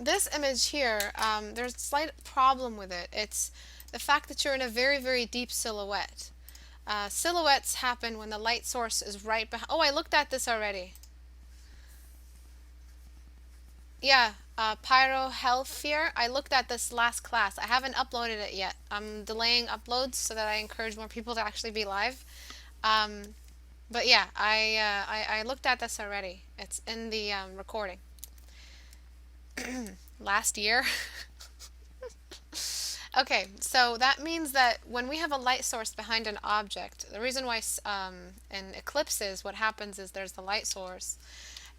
this image here, there's a slight problem with it. It's the fact that you're in a very, very deep silhouette. Silhouettes happen when the light source is right behind. Oh, I looked at this already. Yeah, Pyro Hellfear. I looked at this last class. I haven't uploaded it yet. I'm delaying uploads so that I encourage more people to actually be live. Um, but yeah, I looked at this already. It's in the recording. Last year. Okay, so that means that when we have a light source behind an object, the reason why in eclipses what happens is there's the light source,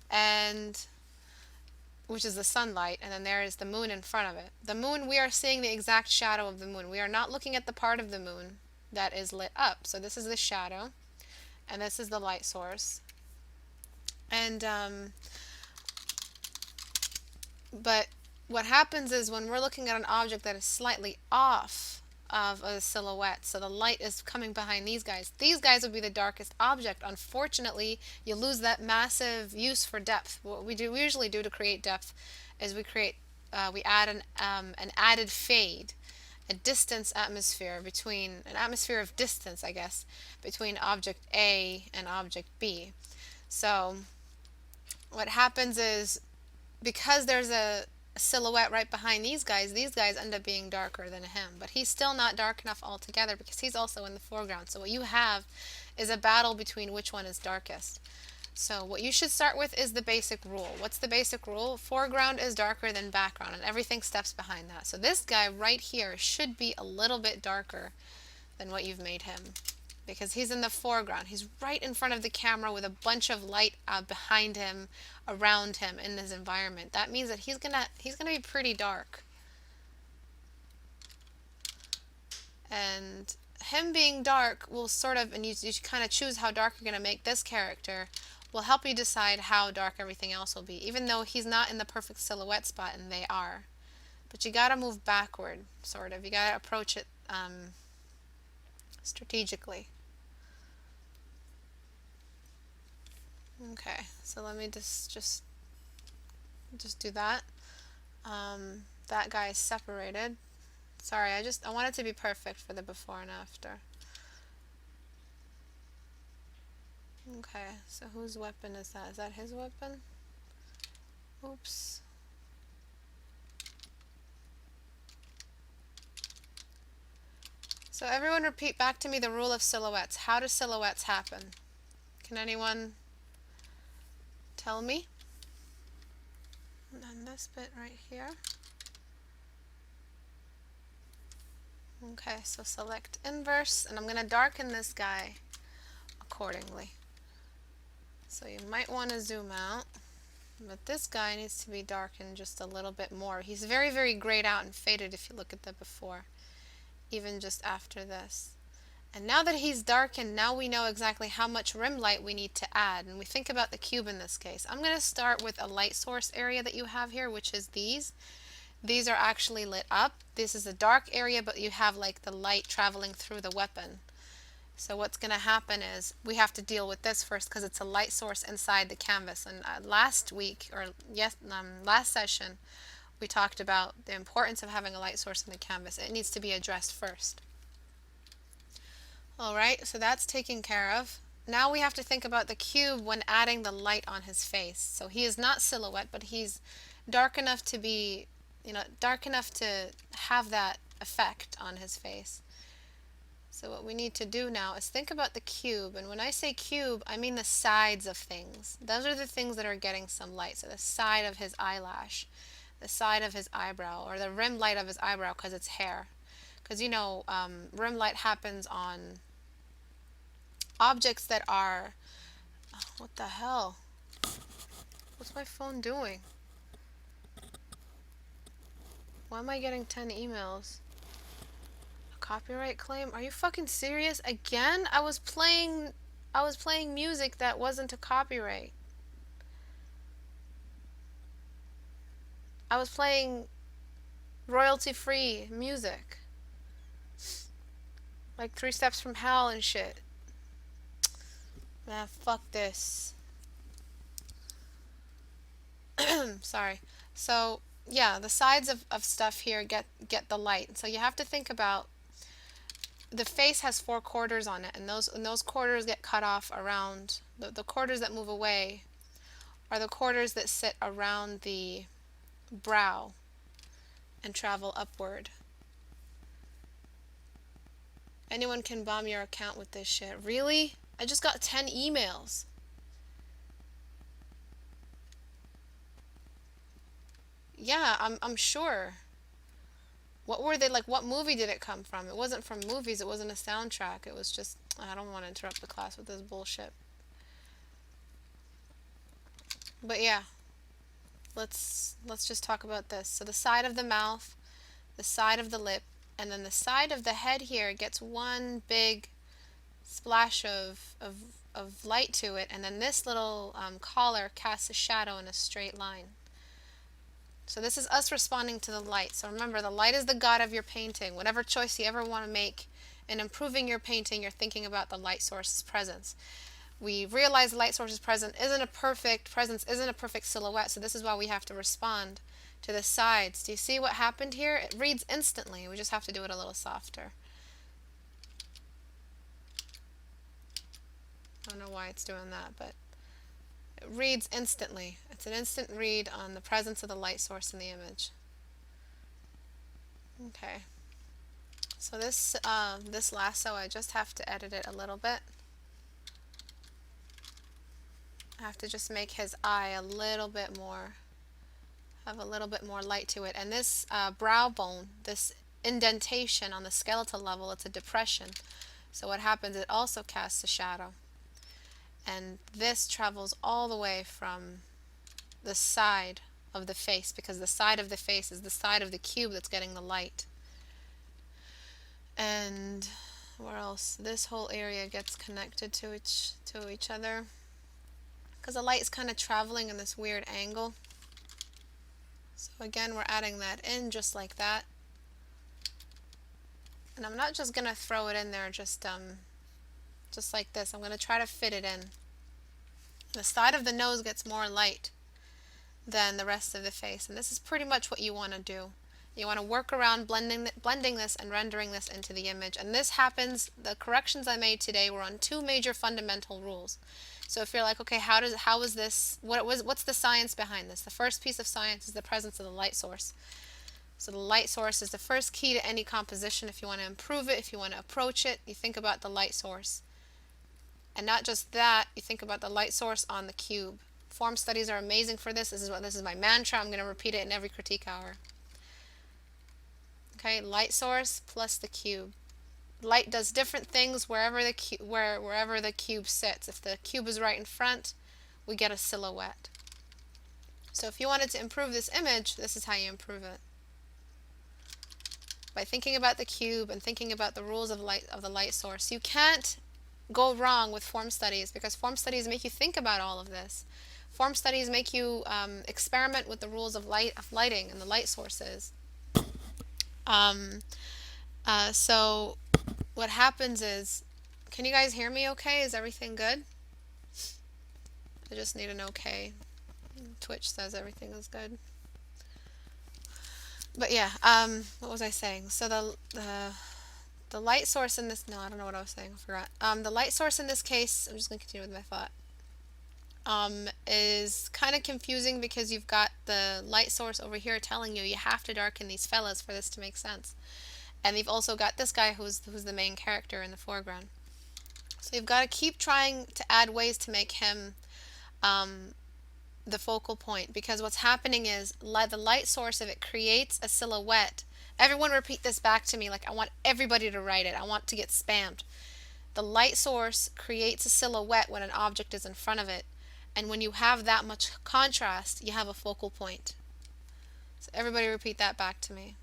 and which is the sunlight, and then there is the moon in front of it. The moon, we are seeing the exact shadow of the moon. We are not looking at the part of the moon that is lit up. So this is the shadow, and this is the light source. And but what happens is when we're looking at an object that is slightly off of a silhouette, so the light is coming behind these guys would be the darkest object. Unfortunately, you lose that massive use for depth. What we usually do to create depth is we add an added fade, a distance atmosphere between an atmosphere of distance, I guess, between object A and object B. So what happens is because there's a silhouette right behind these guys end up being darker than him. But he's still not dark enough altogether because he's also in the foreground. So what you have is a battle between which one is darkest. So what you should start with is the basic rule. What's the basic rule? Foreground is darker than background, and everything steps behind that. So this guy right here should be a little bit darker than what you've made him, because he's in the foreground. He's right in front of the camera with a bunch of light behind him, around him in his environment. That means that he's gonna be pretty dark. And him being dark will sort of, and you kind of choose how dark you're gonna make this character, will help you decide how dark everything else will be, even though he's not in the perfect silhouette spot and they are. But you gotta move backward, sort of. You gotta approach it strategically. Okay, so let me just do that. That guy is separated. Sorry, I want it to be perfect for the before and after. Okay, so whose weapon is that? Is that his weapon? Oops. So everyone repeat back to me the rule of silhouettes. How do silhouettes happen? Can anyone tell me? And then this bit right here. Okay, so select inverse, and I'm going to darken this guy accordingly. So you might want to zoom out, but this guy needs to be darkened just a little bit more. He's very, very grayed out and faded if you look at the before, even just after this. And now that he's darkened, now we know exactly how much rim light we need to add. And we think about the cube in this case. I'm going to start with a light source area that you have here, which is these. These are actually lit up. This is a dark area, but you have like the light traveling through the weapon. So what's going to happen is we have to deal with this first because it's a light source inside the canvas. And last session, we talked about the importance of having a light source in the canvas. It needs to be addressed first. Alright, so that's taken care of. Now we have to think about the cube when adding the light on his face. So he is not silhouette, but he's dark enough to be, dark enough to have that effect on his face. So what we need to do now is think about the cube. And when I say cube, I mean the sides of things. Those are the things that are getting some light. So the side of his eyelash, the side of his eyebrow, or the rim light of his eyebrow because it's hair. Because rim light happens on objects that are, what the hell? What's my phone doing? Why am I getting 10 emails? A copyright claim? Are you fucking serious? Again? I was playing music that wasn't a copyright. I was playing royalty-free music. Like 3 Steps from Hell and shit. Man, fuck this. Sorry. So, yeah, the sides of stuff here get the light. So you have to think about the face has four quarters on it, and those quarters get cut off around the quarters that move away are the quarters that sit around the brow and travel upward. Anyone can bomb your account with this shit. Really? I just got 10 emails. Yeah, I'm sure. What were they like? What movie did it come from? It wasn't from movies. It wasn't a soundtrack. It was just, I don't want to interrupt the class with this bullshit. But yeah, let's just talk about this. So the side of the mouth, the side of the lip, and then the side of the head here gets one big splash of light to it, and then this little collar casts a shadow in a straight line. So this is us responding to the light. So remember, the light is the god of your painting. Whatever choice you ever want to make in improving your painting, you're thinking about the light source's presence. We realize the light source's presence isn't a perfect silhouette, so this is why we have to respond to the sides. Do you see what happened here? It reads instantly. We just have to do it a little softer. I don't know why it's doing that, but it reads instantly. It's an instant read on the presence of the light source in the image. Okay. So this lasso, I just have to edit it a little bit. I have to just make his eye a little bit more, have a little bit more light to it. And this brow bone, this indentation on the skeletal level, it's a depression. So what happens, it also casts a shadow. And this travels all the way from the side of the face, because the side of the face is the side of the cube that's getting the light. And where else? This whole area gets connected to each other, because the light is kind of traveling in this weird angle. So again, we're adding that in just like that. And I'm not just going to throw it in there just like this. I'm going to try to fit it in. The side of the nose gets more light than the rest of the face, and this is pretty much what you want to do. You want to work around blending this and rendering this into the image. And this happens, the corrections I made today were on two major fundamental rules. So if you're like, okay, what's the science behind this? The first piece of science is the presence of the light source. So the light source is the first key to any composition. If you want to improve it, if you want to approach it, you think about the light source. And not just that, you think about the light source on the cube. Form studies are amazing for this. This is my mantra. I'm going to repeat it in every critique hour. Okay, light source plus the cube. Light does different things wherever the cube sits. If the cube is right in front, we get a silhouette. So if you wanted to improve this image, this is how you improve it. By thinking about the cube and thinking about the rules of the light source. You can't go wrong with form studies, because form studies make you think about all of this. Form studies make you experiment with the rules of lighting and the light sources. So what happens is, can you guys hear me okay? Is everything good? I just need an okay. Twitch says everything is good. But yeah, what was I saying? So the light source in this, no, I don't know what I was saying, I forgot. The light source in this case, I'm just going to continue with my thought, is kind of confusing, because you've got the light source over here telling you have to darken these fellas for this to make sense. And you've also got this guy who's the main character in the foreground. So you've got to keep trying to add ways to make him the focal point, because what's happening is the light source, if it creates a silhouette, everyone repeat this back to me, like I want everybody to write it, I want to get spammed. The light source creates a silhouette when an object is in front of it, and when you have that much contrast, you have a focal point. So everybody repeat that back to me.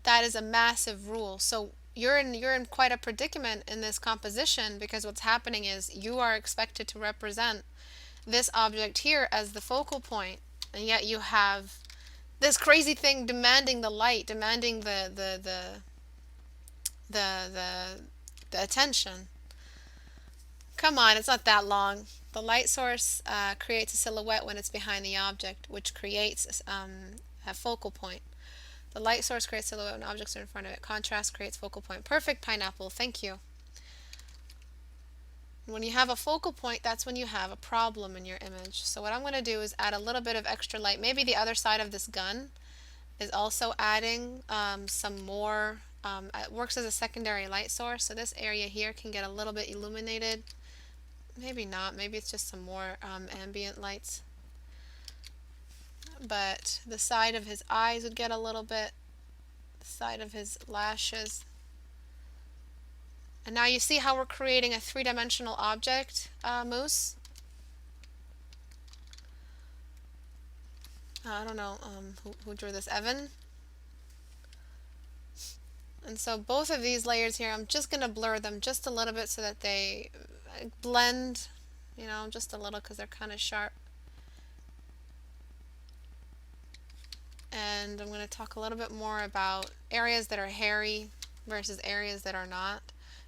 That is a massive rule. So you're in quite a predicament in this composition, because what's happening is you are expected to represent this object here as the focal point, and yet you have this crazy thing demanding the light, demanding the attention. Come on, it's not that long. The light source creates a silhouette when it's behind the object, which creates a focal point. The light source creates silhouette when objects are in front of it. Contrast creates focal point. Perfect, Pineapple. Thank you. When you have a focal point, that's when you have a problem in your image. So what I'm going to do is add a little bit of extra light. Maybe the other side of this gun is also adding some more. It works as a secondary light source, so this area here can get a little bit illuminated. Maybe not. Maybe it's just some more ambient lights. But the side of his eyes would get a little bit. The side of his lashes. And now you see how we're creating a three-dimensional object, Moose? I don't know who drew this, Evan? And so both of these layers here, I'm just going to blur them just a little bit so that they blend, you know, just a little because they're kind of sharp. And I'm going to talk a little bit more about areas that are hairy versus areas that are not.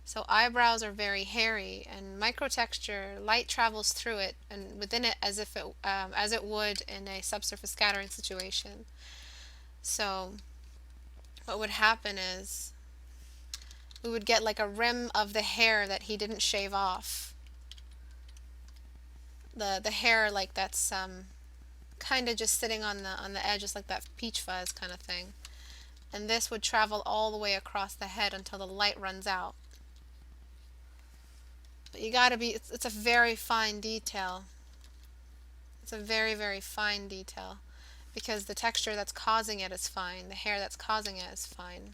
So eyebrows are very hairy, and microtexture, light travels through it and within it as it would in a subsurface scattering situation. So what would happen is we would get like a rim of the hair that he didn't shave off. The hair like that's kind of just sitting on the edge, just like that peach fuzz kind of thing. And this would travel all the way across the head until the light runs out. But you gotta be, it's a very fine detail. It's a very, very fine detail because the texture that's causing it is fine. The hair that's causing it is fine.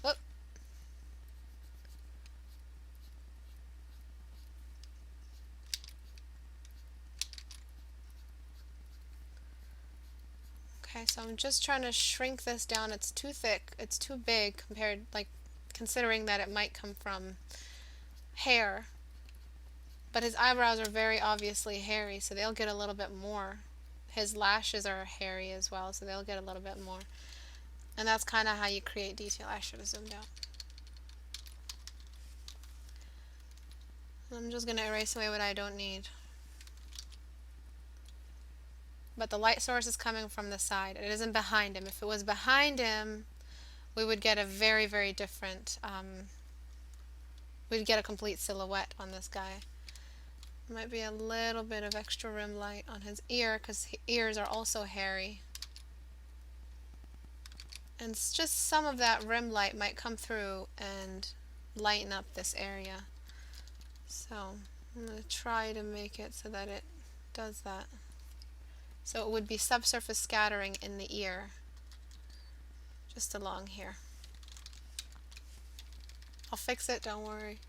Whoop. Okay, so I'm just trying to shrink this down. It's too thick, it's too big compared, like, considering that it might come from hair. But his eyebrows are very obviously hairy, so they'll get a little bit more. His lashes are hairy as well, so they'll get a little bit more. And that's kind of how you create detail. I should have zoomed out. I'm just going to erase away what I don't need. But the light source is coming from the side. It isn't behind him. If it was behind him, we would get a very, very different, we'd get a complete silhouette on this guy. Might be a little bit of extra rim light on his ear because ears are also hairy. And it's just some of that rim light might come through and lighten up this area. So I'm going to try to make it so that it does that. So it would be subsurface scattering in the ear, just along here. I'll fix it, don't worry.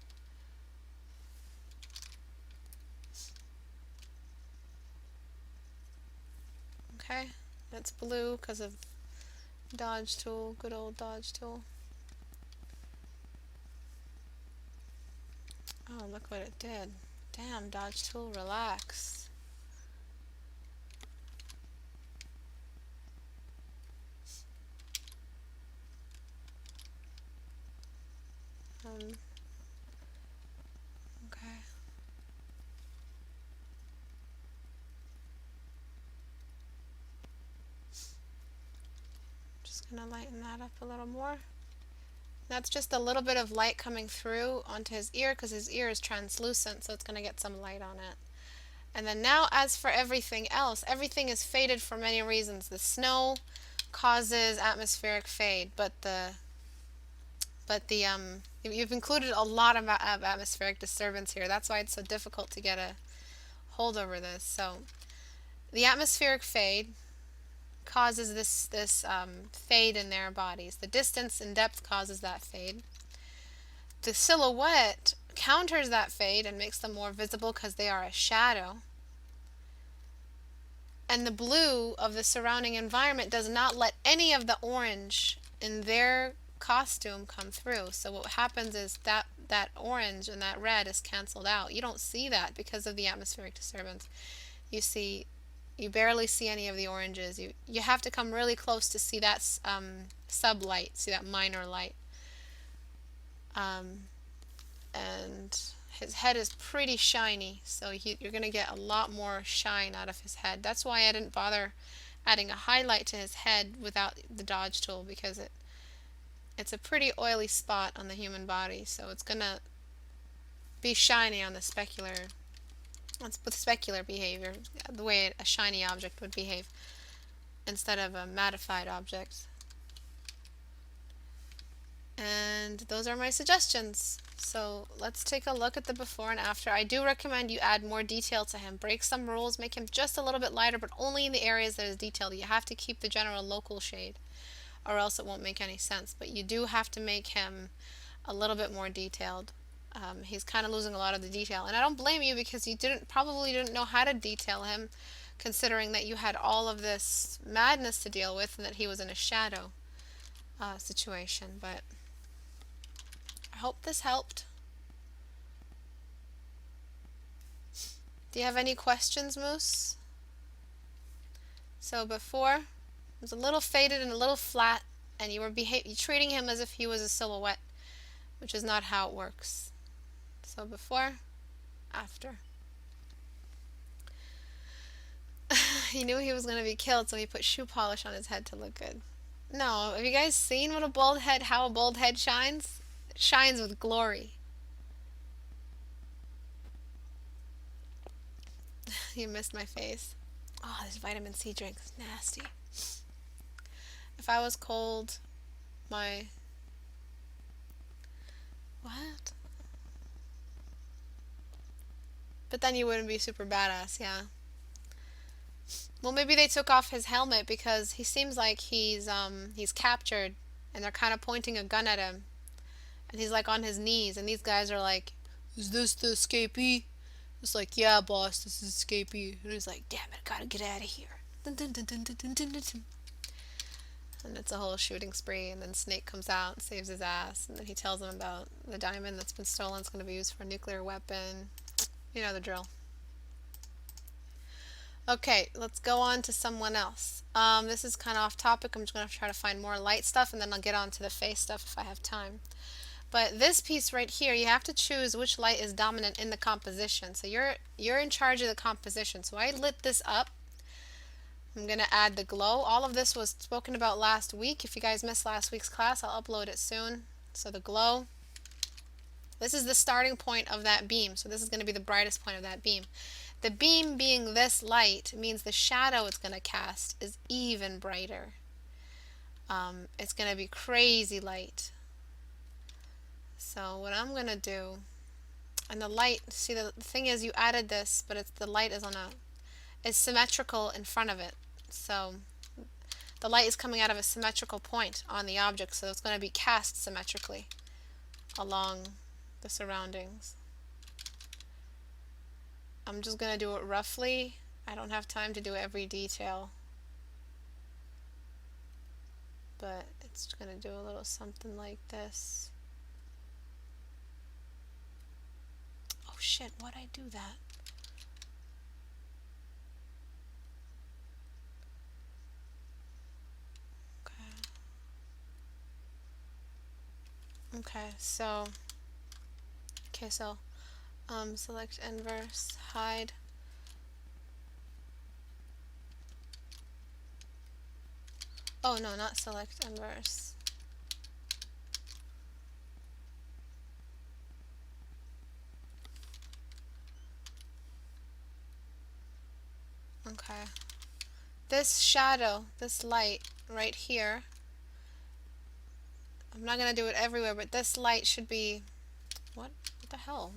Okay, that's blue because of dodge tool, good old dodge tool. Oh, look what it did. Damn, dodge tool, relax. Okay. Just gonna lighten that up a little more. That's just a little bit of light coming through onto his ear because his ear is translucent, so it's gonna get some light on it. And then now, as for everything else, everything is faded for many reasons. The snow causes atmospheric fade, but you've included a lot of atmospheric disturbance here. That's why it's so difficult to get a hold over this. So the atmospheric fade causes this fade in their bodies. The distance and depth causes that fade. The silhouette counters that fade and makes them more visible because they are a shadow. And the blue of the surrounding environment does not let any of the orange in their costume come through. So what happens is that orange and that red is canceled out. You don't see that because of the atmospheric disturbance. You barely see any of the oranges. You have to come really close to see that sublight, see that minor light. and his head is pretty shiny, so you're going to get a lot more shine out of his head. That's why I didn't bother adding a highlight to his head without the dodge tool, because it's a pretty oily spot on the human body, so it's going to be shiny on the specular. That's with specular behavior, the way a shiny object would behave instead of a mattified object. And those are my suggestions. So let's take a look at the before and after. I do recommend you add more detail to him. Break some rules, make him just a little bit lighter, but only in the areas that is detailed. You have to keep the general local shade, or else it won't make any sense. But you do have to make him a little bit more detailed. He's kind of losing a lot of the detail, and I don't blame you, because you probably didn't know how to detail him, considering that you had all of this madness to deal with and that he was in a shadow situation. But I hope this helped. Do you have any questions, Moose? So before, it was a little faded and a little flat, and you were treating him as if he was a silhouette, which is not how it works. So before, after. He knew he was going to be killed, so he put shoe polish on his head to look good. No, have you guys seen how a bald head shines? It shines with glory. You missed my face. Oh, this vitamin C drink is nasty. If I was cold, What? But then you wouldn't be super badass, yeah. Well, maybe they took off his helmet because he seems like he's captured, and they're kind of pointing a gun at him, and he's like on his knees, and these guys are like, "Is this the escapee?" It's like, "Yeah, boss, this is escapee." And he's like, "Damn it, I gotta get out of here." Dun, dun, dun, dun, dun, dun, dun, dun. And it's a whole shooting spree, and then Snake comes out and saves his ass, and then he tells him about the diamond that's been stolen. It's going to be used for a nuclear weapon. You know the drill. Okay, let's go on to someone else. This is kind of off topic. I'm just going to try to find more light stuff, and then I'll get on to the face stuff if I have time. But this piece right here, you have to choose which light is dominant in the composition. So you're in charge of the composition. So I lit this up. I'm going to add the glow. All of this was spoken about last week. If you guys missed last week's class, I'll upload it soon. So the glow. This is the starting point of that beam. So this is going to be the brightest point of that beam. The beam being this light means the shadow it's going to cast is even brighter. It's going to be crazy light. So what I'm going to do, and the light, see the thing is you added this, but the light is it's symmetrical in front of it. So the light is coming out of a symmetrical point on the object, so it's going to be cast symmetrically along the surroundings. I'm just going to do it roughly. I don't have time to do every detail, but it's going to do a little something like this. Oh shit, why'd I do that? Okay, so select inverse, hide. Oh no, not select inverse. Okay. This shadow, this light right here, I'm not going to do it everywhere, but this light should be, what the hell?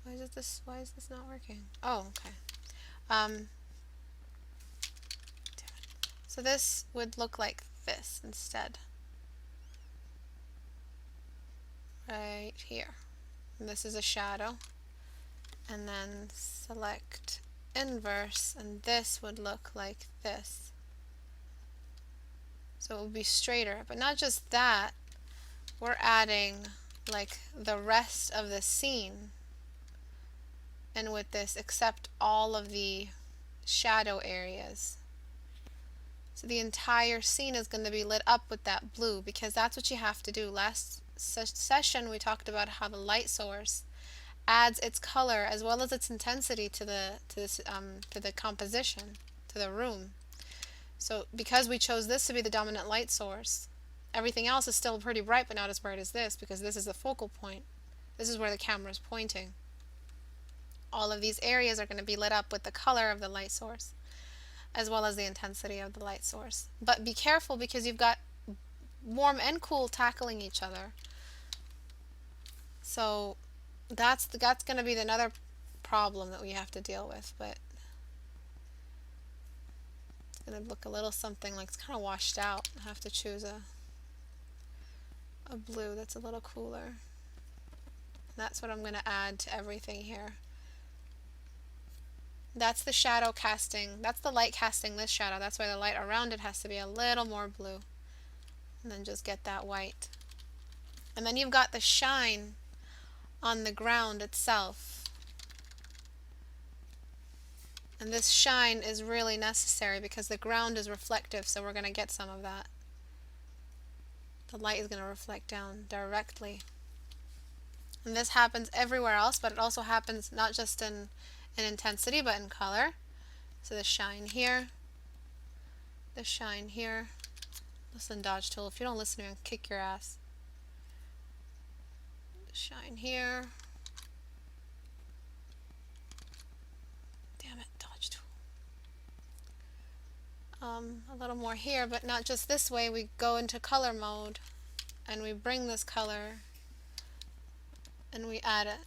Why is this not working? Oh, okay. Damn it. So this would look like this instead. Right here. And this is a shadow. And then select inverse, and this would look like this. So it would be straighter, but not just that, we're adding like the rest of the scene and with this, except all of the shadow areas. So the entire scene is going to be lit up with that blue, because that's what you have to do. Last session, we talked about how the light source adds its color as well as its intensity to the composition, to the room. So because we chose this to be the dominant light source, everything else is still pretty bright, but not as bright as this, because this is the focal point. This is where the camera is pointing. All of these areas are going to be lit up with the color of the light source, as well as the intensity of the light source. But be careful, because you've got warm and cool tackling each other. So that's going to be another problem that we have to deal with. But it's going to look a little something like it's kind of washed out. I have to choose a blue that's a little cooler. That's what I'm going to add to everything here. That's the shadow casting. That's the light casting this shadow. That's why the light around it has to be a little more blue. And then just get that white. And then you've got the shine on the ground itself. And this shine is really necessary because the ground is reflective, so we're going to get some of that. The light is going to reflect down directly. And this happens everywhere else, but it also happens not just in intensity, but in color. So the shine here, the shine here. Listen, dodge tool. If you don't listen to me, I'll kick your ass. The shine here. Damn it, dodge tool. A little more here, but not just this way. We go into color mode, and we bring this color, and we add it.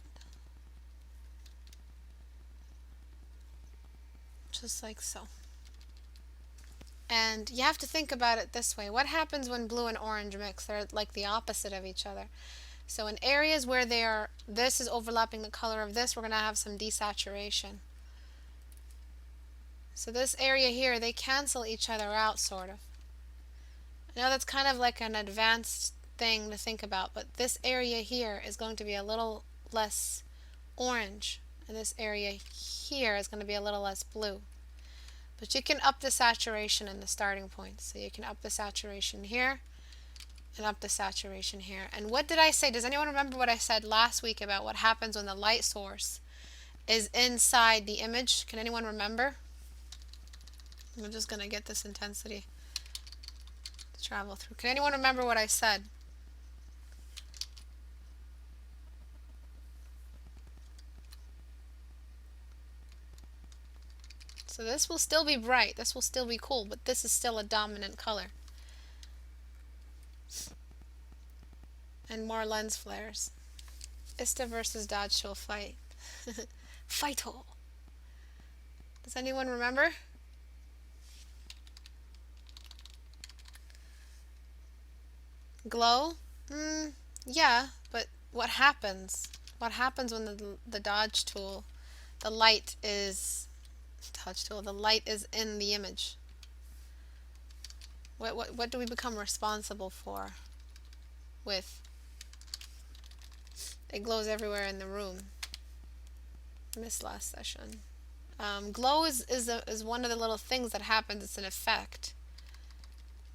Just like so. And you have to think about it this way. What happens when blue and orange mix? They're like the opposite of each other. So in areas where this is overlapping the color of this, we're going to have some desaturation. So this area here, they cancel each other out, sort of. I know that's kind of like an advanced thing to think about, but this area here is going to be a little less orange, and this area here is going to be a little less blue. But you can up the saturation in the starting point. So you can up the saturation here and up the saturation here. And what did I say? Does anyone remember what I said last week about what happens when the light source is inside the image? Can anyone remember? I'm just going to get this intensity to travel through. Can anyone remember what I said? So this will still be bright, this will still be cool, but this is still a dominant color. And more lens flares. Ista versus dodge tool fight. Fight hole. Does anyone remember? Glow? Yeah, but what happens? What happens when the dodge tool, the light is the light is in the image? What do we become responsible for with? It glows everywhere in the room. Missed last session. Glow is one of the little things that happens. It's an effect,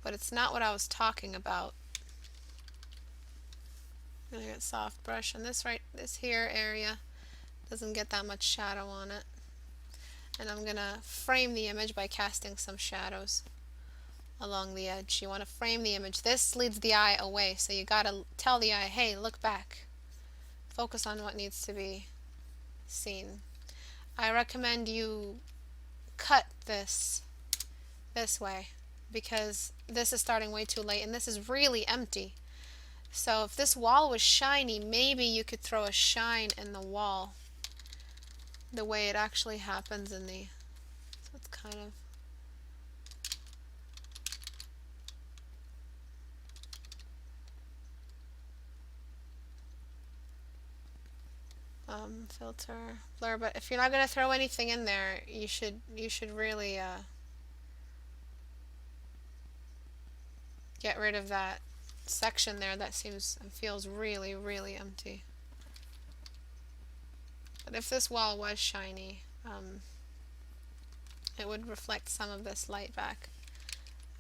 but it's not what I was talking about. I'm gonna get soft brush on this here area. Doesn't get that much shadow on it. And I'm gonna frame the image by casting some shadows along the edge. You want to frame the image. This leads the eye away, so you gotta tell the eye, hey, look back. Focus on what needs to be seen. I recommend you cut this way, because this is starting way too late and this is really empty. So if this wall was shiny, maybe you could throw a shine in the wall the way it actually happens in the, so it's kind of, filter, blur. But if you're not going to throw anything in there, you should really get rid of that section there that feels really, really empty. But if this wall was shiny, it would reflect some of this light back.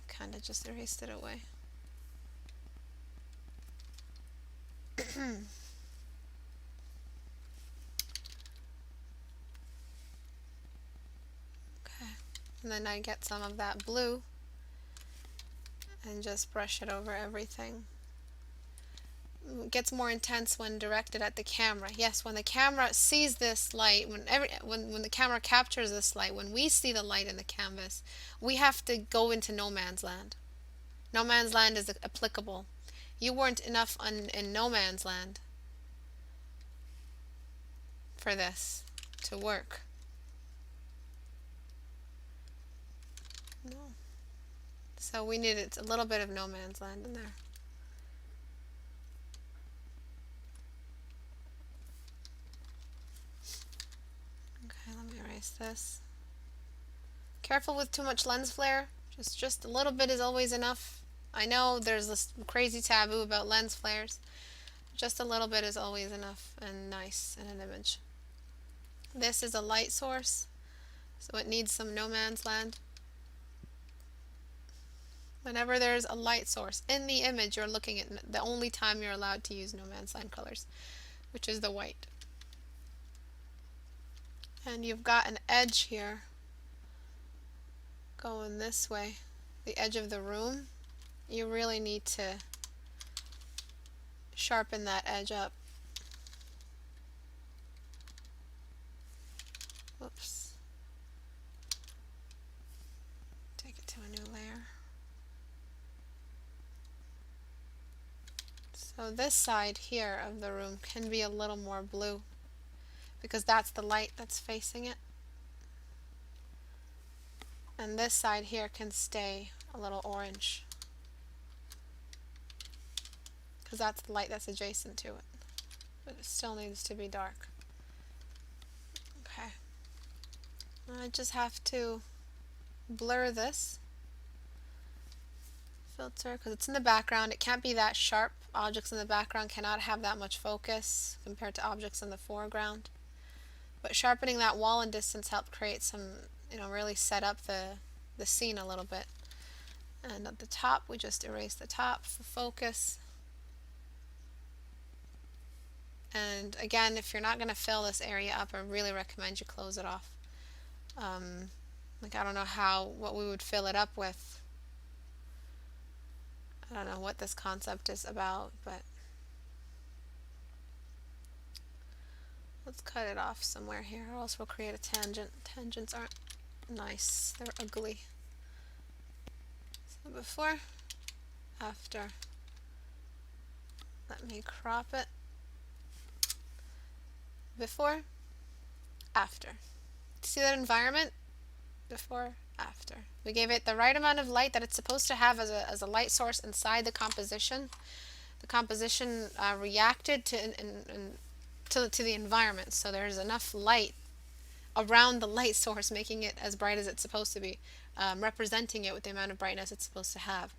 Kind of just erased it away. Okay. And then I get some of that blue and just brush it over everything. It gets more intense when directed at the camera. Yes, when the camera sees this light, when the camera captures this light, when we see the light in the canvas, we have to go into no man's land. No man's land is applicable. You weren't enough in no man's land for this to work. No. So we needed a little bit of no man's land in there. Okay, let me erase this. Careful with too much lens flare. Just a little bit is always enough. I know there's this crazy taboo about lens flares. Just a little bit is always enough and nice in an image. This is a light source, so it needs some no man's land. Whenever there's a light source in the image, you're looking at the only time you're allowed to use no man's land colors, which is the white. And you've got an edge here going this way, the edge of the room. You really need to sharpen that edge up. Whoops. Take it to a new layer. So this side here of the room can be a little more blue because that's the light that's facing it. And this side here can stay a little orange because that's the light that's adjacent to it. But it still needs to be dark. Okay. I just have to blur this filter because it's in the background. It can't be that sharp. Objects in the background cannot have that much focus compared to objects in the foreground. But sharpening that wall and distance helped create some, really set up the scene a little bit. And at the top, we just erase the top for focus. And again, if you're not going to fill this area up, I really recommend you close it off. I don't know what we would fill it up with. I don't know what this concept is about, but let's cut it off somewhere here, or else we'll create a tangent. Tangents aren't nice, they're ugly. So before, after. Let me crop it. Before, after. See that environment? Before, after. We gave it the right amount of light that it's supposed to have as a light source inside the composition. The composition reacted to the environment, so there's enough light around the light source, making it as bright as it's supposed to be, representing it with the amount of brightness it's supposed to have.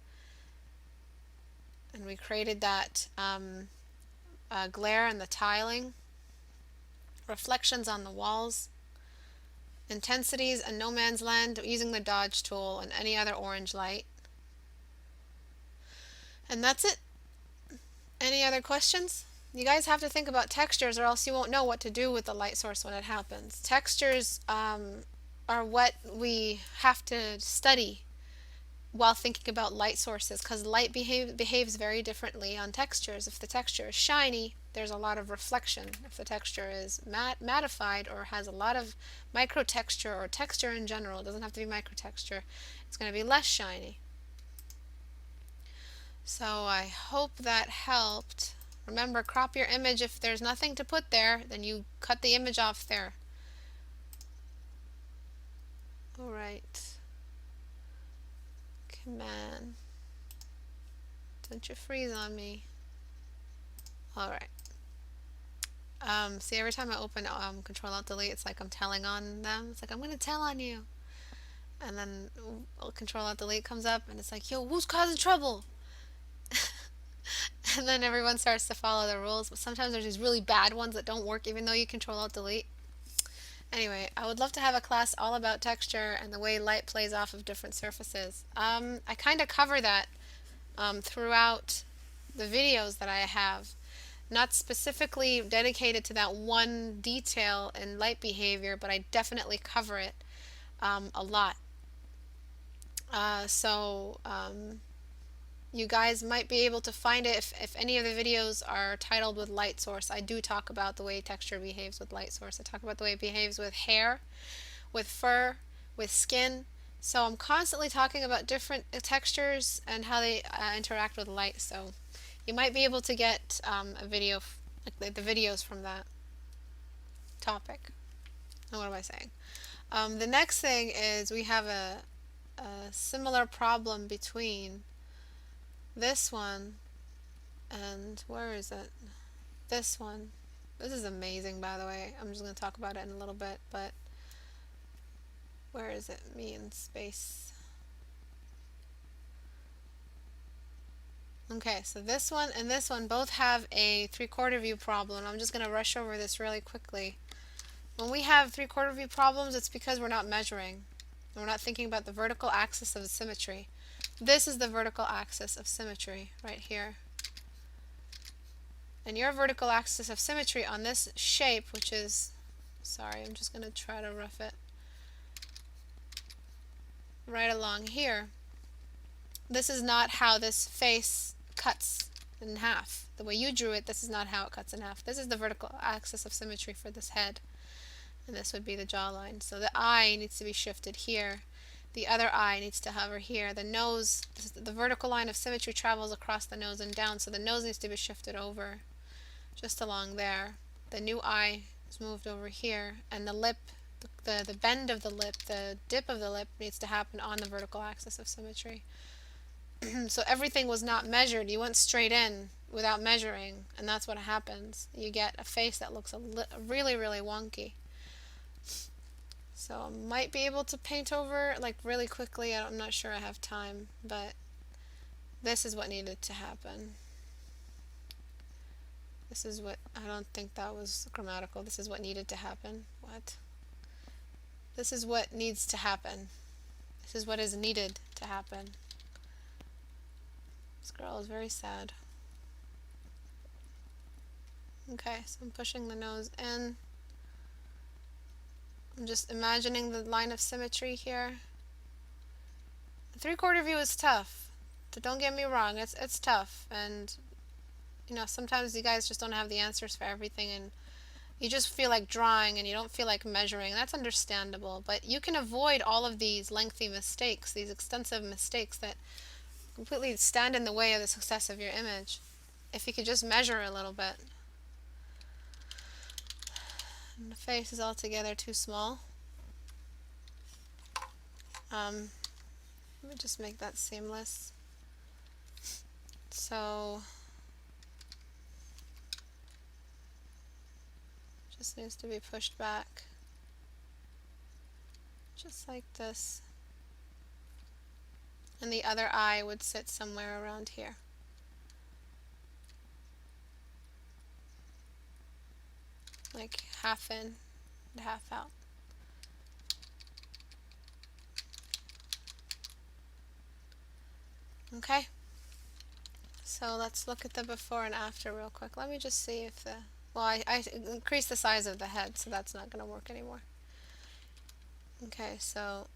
And we created that glare in the tiling, reflections on the walls, intensities and no man's land using the dodge tool and any other orange light. And that's it. Any other questions? You guys have to think about textures or else you won't know what to do with the light source when it happens. Textures are what we have to study while thinking about light sources, because light behaves very differently on textures. If the texture is shiny, there's a lot of reflection. If the texture is mattified or has a lot of micro texture or texture in general, it doesn't have to be micro texture, it's going to be less shiny. So I hope that helped. Remember, crop your image. If there's nothing to put there, then you cut the image off there. Alright. Command. Don't you freeze on me. Alright. See, every time I open Control Alt Delete, it's like I'm telling on them. It's like, I'm going to tell on you. And then Control Alt Delete comes up and it's like, yo, who's causing trouble? And then everyone starts to follow the rules, but sometimes there's these really bad ones that don't work even though you Control Alt Delete. Anyway, I would love to have a class all about texture and the way light plays off of different surfaces. I kind of cover that throughout the videos that I have. Not specifically dedicated to that one detail in light behavior, but I definitely cover it a lot. You guys might be able to find it if any of the videos are titled with light source. I do talk about the way texture behaves with light source. I talk about the way it behaves with hair, with fur, with skin. So I'm constantly talking about different textures and how they interact with light. So you might be able to get a video, like the videos from that topic. And what am I saying? The next thing is we have a similar problem between this one and where is it? This one. This is amazing, by the way. I'm just going to talk about it in a little bit, but where is it? Me in space. Okay, so this one and this one both have a 3/4 view problem. I'm just going to rush over this really quickly. When we have 3/4 view problems, it's because we're not measuring. And we're not thinking about the vertical axis of symmetry. This is the vertical axis of symmetry right here. And your vertical axis of symmetry on this shape, which is, sorry, I'm just going to try to rough it right along here. This is not how this face cuts in half. The way you drew it, this is not how it cuts in half. This is the vertical axis of symmetry for this head. And this would be the jawline. So the eye needs to be shifted here. The other eye needs to hover here. The nose, the vertical line of symmetry travels across the nose and down, so the nose needs to be shifted over just along there. The new eye is moved over here, and the lip, the bend of the lip, the dip of the lip needs to happen on the vertical axis of symmetry. So everything was not measured. You went straight in without measuring, and that's what happens. You get a face that looks really, really wonky. So I might be able to paint over like really quickly. I'm not sure I have time, but this is what needed to happen. This is what, I don't think that was grammatical. This is what needed to happen. What? This is what needs to happen. This is what is needed to happen. This girl is very sad. Okay, so I'm pushing the nose in. I'm just imagining the line of symmetry here. The 3/4 view is tough. Don't get me wrong, it's tough, and you know, sometimes you guys just don't have the answers for everything, and you just feel like drawing and you don't feel like measuring. That's understandable, but you can avoid all of these lengthy mistakes, these extensive mistakes that completely stand in the way of the success of your image, if you could just measure a little bit. And the face is altogether too small. Let me just make that seamless. So just needs to be pushed back, just like this. And the other eye would sit somewhere around here. Like half in and half out. Okay, so let's look at the before and after real quick. Let me just see if the, well, I increased the size of the head, so that's not going to work anymore. Okay, so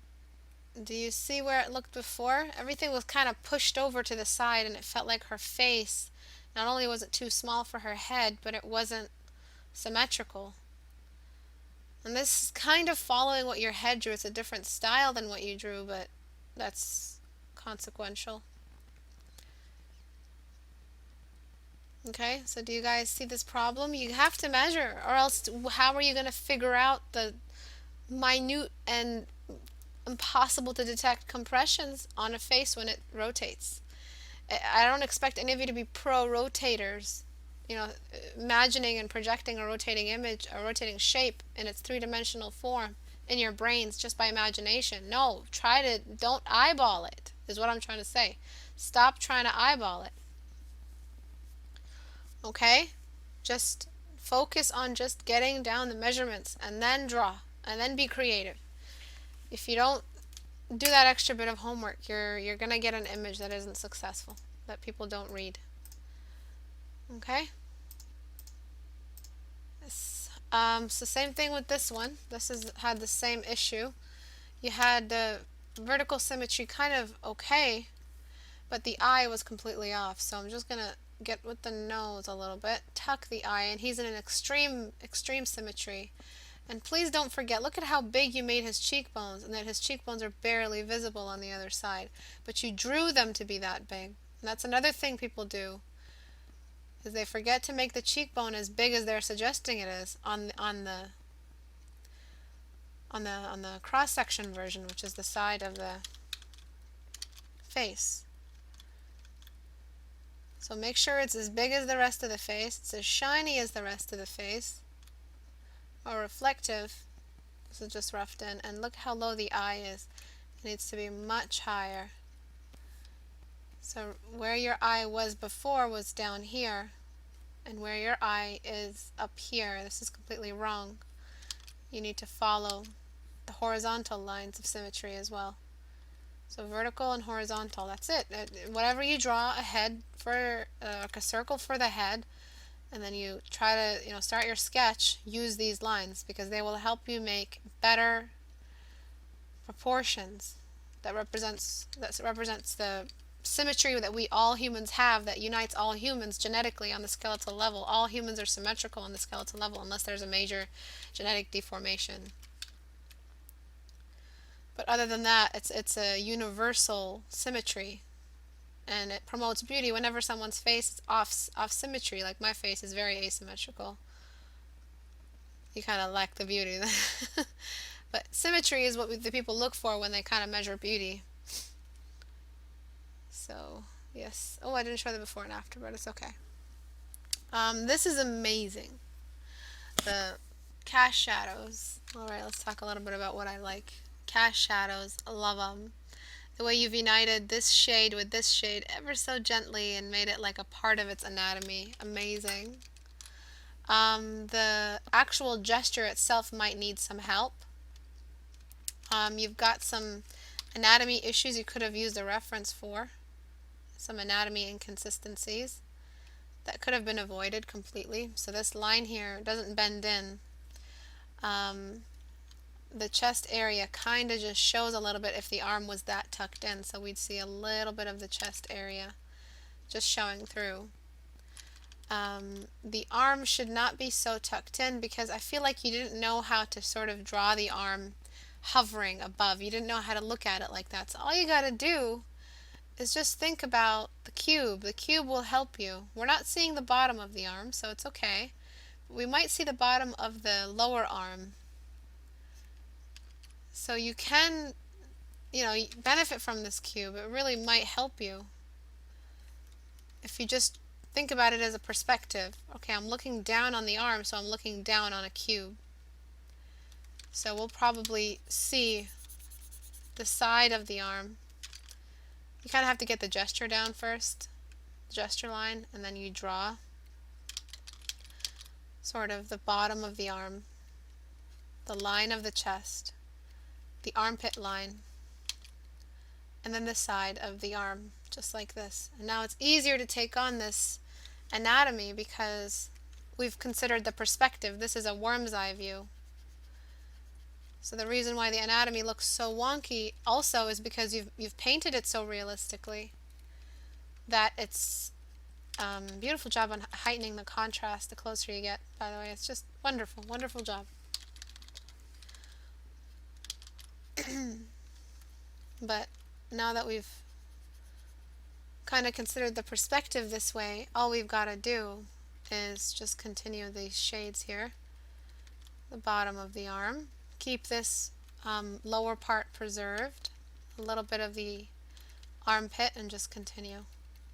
do you see where it looked before? Everything was kind of pushed over to the side, and it felt like her face, not only was it too small for her head, but it wasn't symmetrical. And this is kind of following what your head drew. It's a different style than what you drew, but that's consequential. Okay, so do you guys see this problem? You have to measure, or else how are you going to figure out the minute and impossible to detect compressions on a face when it rotates? I don't expect any of you to be pro rotators, you know, imagining and projecting a rotating image, a rotating shape in its three-dimensional form in your brains just by imagination. No, don't eyeball it, is what I'm trying to say. Stop trying to eyeball it. Okay? Just focus on just getting down the measurements and then draw and then be creative. If you don't do that extra bit of homework, you're going to get an image that isn't successful, that people don't read. Okay? So same thing with this one. This has had the same issue. You had the vertical symmetry kind of okay, but the eye was completely off. So I'm just gonna get with the nose a little bit, tuck the eye, and he's in an extreme symmetry. And please don't forget, look at how big you made his cheekbones, and that his cheekbones are barely visible on the other side. But you drew them to be that big. And that's another thing people do, is they forget to make the cheekbone as big as they're suggesting it is on the cross-section version, which is the side of the face. So make sure it's as big as the rest of the face, it's as shiny as the rest of the face, or reflective. This is just roughed in, and look how low the eye is. It needs to be much higher. So where your eye was before was down here, and where your eye is up here, this is completely wrong. You need to follow the horizontal lines of symmetry as well. So vertical and horizontal, that's it. Whatever you draw a head for, like a circle for the head, and then you try to, start your sketch, use these lines because they will help you make better proportions that represents the symmetry that we all humans have, that unites all humans genetically on the skeletal level. All humans are symmetrical on the skeletal level unless there's a major genetic deformation. But other than that, it's a universal symmetry, and it promotes beauty. Whenever someone's face is off symmetry, like my face is very asymmetrical, you kind of lack the beauty. But symmetry is what the people look for when they kind of measure beauty. So yes. Oh, I didn't show the before and after, but it's okay. This is amazing. The cast shadows. Alright, let's talk a little bit about what I like. Cast shadows, I love them. The way you've united this shade with this shade ever so gently and made it like a part of its anatomy. Amazing. The actual gesture itself might need some help. You've got some anatomy issues you could have used a reference for. Some anatomy inconsistencies that could have been avoided completely. So this line here doesn't bend in. The chest area kind of just shows a little bit if the arm was that tucked in, so we'd see a little bit of the chest area just showing through. The arm should not be so tucked in because I feel like you didn't know how to sort of draw the arm hovering above. You didn't know how to look at it like that. So all you got to do is just think about the cube. The cube will help you. We're not seeing the bottom of the arm, so it's okay. We might see the bottom of the lower arm. So you can, benefit from this cube. It really might help you if you just think about it as a perspective. Okay, I'm looking down on the arm, so I'm looking down on a cube. So we'll probably see the side of the arm. You kind of have to get the gesture down first, the gesture line, and then you draw sort of the bottom of the arm, the line of the chest, the armpit line, and then the side of the arm, just like this. And now it's easier to take on this anatomy because we've considered the perspective. This is a worm's eye view. So the reason why the anatomy looks so wonky also is because you've painted it so realistically that it's beautiful job on heightening the contrast the closer you get, by the way. It's just wonderful, wonderful job. But now that we've kind of considered the perspective this way, all we've got to do is just continue these shades here. The bottom of the arm. Keep this lower part preserved, a little bit of the armpit, and just continue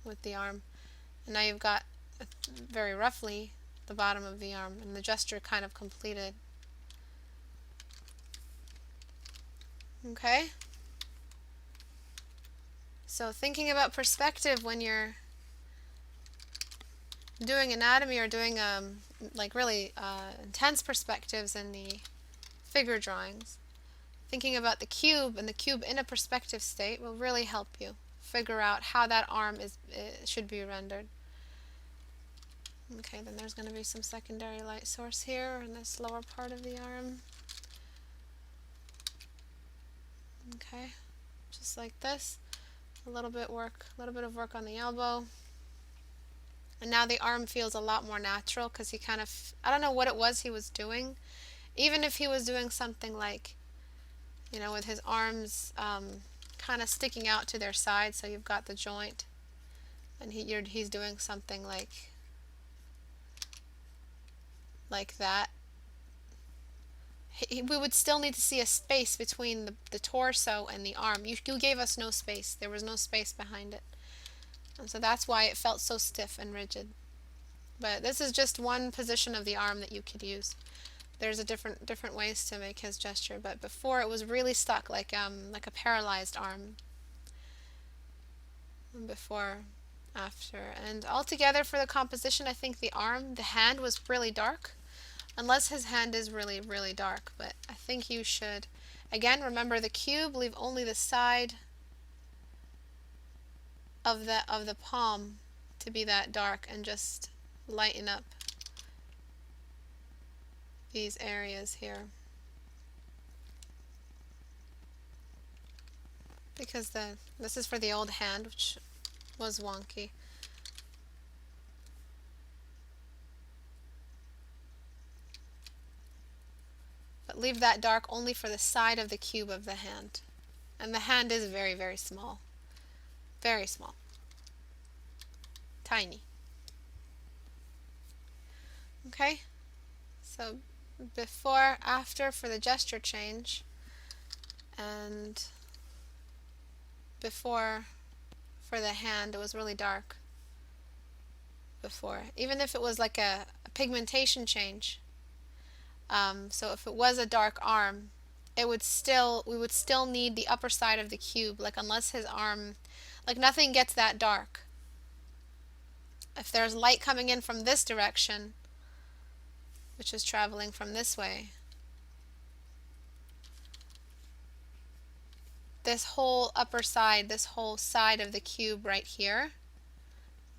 with the arm. And now you've got, very roughly, the bottom of the arm, and the gesture kind of completed. Okay? So thinking about perspective when you're doing anatomy or doing like really intense perspectives in the figure drawings, thinking about the cube and the cube in a perspective state will really help you figure out how that arm should be rendered. Okay, then there's going to be some secondary light source here in this lower part of the arm. Okay, just like this. A little bit of work on the elbow. And now the arm feels a lot more natural because he kind of, I don't know what it was he was doing. Even if he was doing something like, with his arms kind of sticking out to their side, so you've got the joint, and he's doing something like that. We would still need to see a space between the torso and the arm. You gave us no space. There was no space behind it. And so that's why it felt so stiff and rigid. But this is just one position of the arm that you could use. There's a different ways to make his gesture, but before it was really stuck like a paralyzed arm. Before, after, and altogether for the composition, I think the hand was really dark, unless his hand is really, really dark. But I think you should, again, remember the cube, leave only the side of the palm to be that dark, and just lighten up these areas here. Because this is for the old hand, which was wonky. But leave that dark only for the side of the cube of the hand. And the hand is very, very small. Very small. Tiny. Okay? So before, after for the gesture change, and before for the hand, it was really dark before. Even if it was like a pigmentation change. So if it was a dark arm, we would still need the upper side of the cube, like unless his arm, like nothing gets that dark. If there's light coming in from this direction, which is traveling from this way, this whole upper side, this whole side of the cube right here,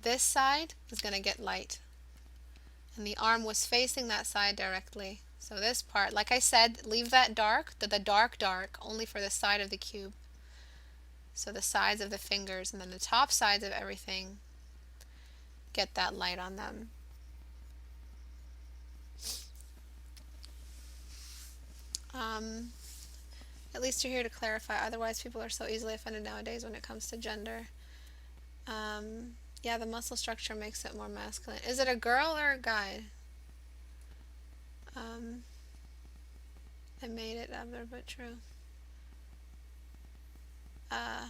this side is going to get light. And the arm was facing that side directly. So this part, like I said, leave that dark, the dark, only for the side of the cube. So the sides of the fingers, and then the top sides of everything, get that light on them. At least you're here to clarify. Otherwise, people are so easily offended nowadays when it comes to gender. Yeah, the muscle structure makes it more masculine. Is it a girl or a guy? I made it up there, but true. I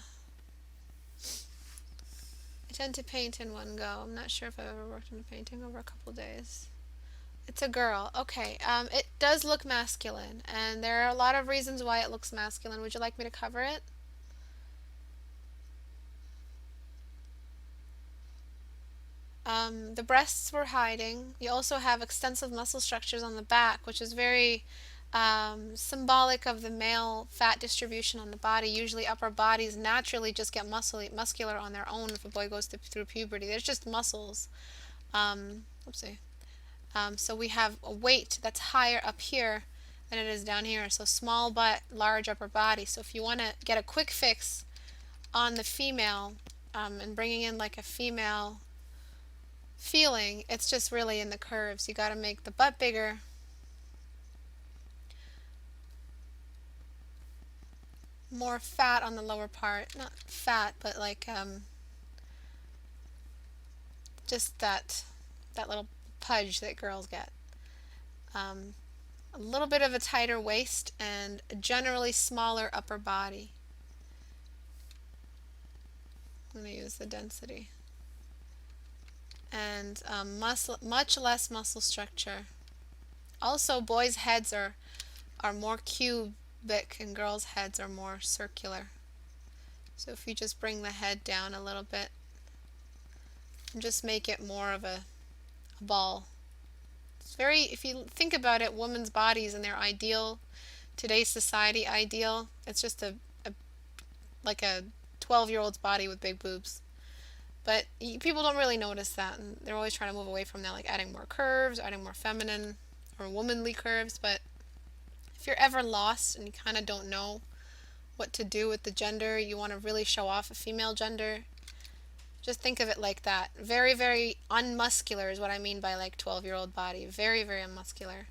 tend to paint in one go. I'm not sure if I've ever worked on a painting over a couple days. It's a girl. Okay. It does look masculine, and there are a lot of reasons why it looks masculine. Would you like me to cover it? The breasts were hiding. You also have extensive muscle structures on the back, which is very symbolic of the male fat distribution on the body. Usually upper bodies naturally just get muscular on their own if a boy goes through puberty. There's just muscles. So we have a weight that's higher up here than it is down here. So small butt, large upper body. So if you want to get a quick fix on the female and bringing in like a female feeling, it's just really in the curves. You got to make the butt bigger. More fat on the lower part. Not fat, but like just that little pudge that girls get. A little bit of a tighter waist and a generally smaller upper body. I'm going to use the density. And much less muscle structure. Also, boys' heads are more cubic and girls' heads are more circular. So if you just bring the head down a little bit and just make it more of a ball. It's very, if you think about it, women's bodies and their ideal, today's society ideal, it's just like a 12-year-old's body with big boobs. But people don't really notice that, and they're always trying to move away from that, like adding more curves, adding more feminine or womanly curves. But if you're ever lost and you kind of don't know what to do with the gender, you want to really show off a female gender, just think of it like that. Very, very unmuscular is what I mean by like 12-year-old body. Very, very unmuscular.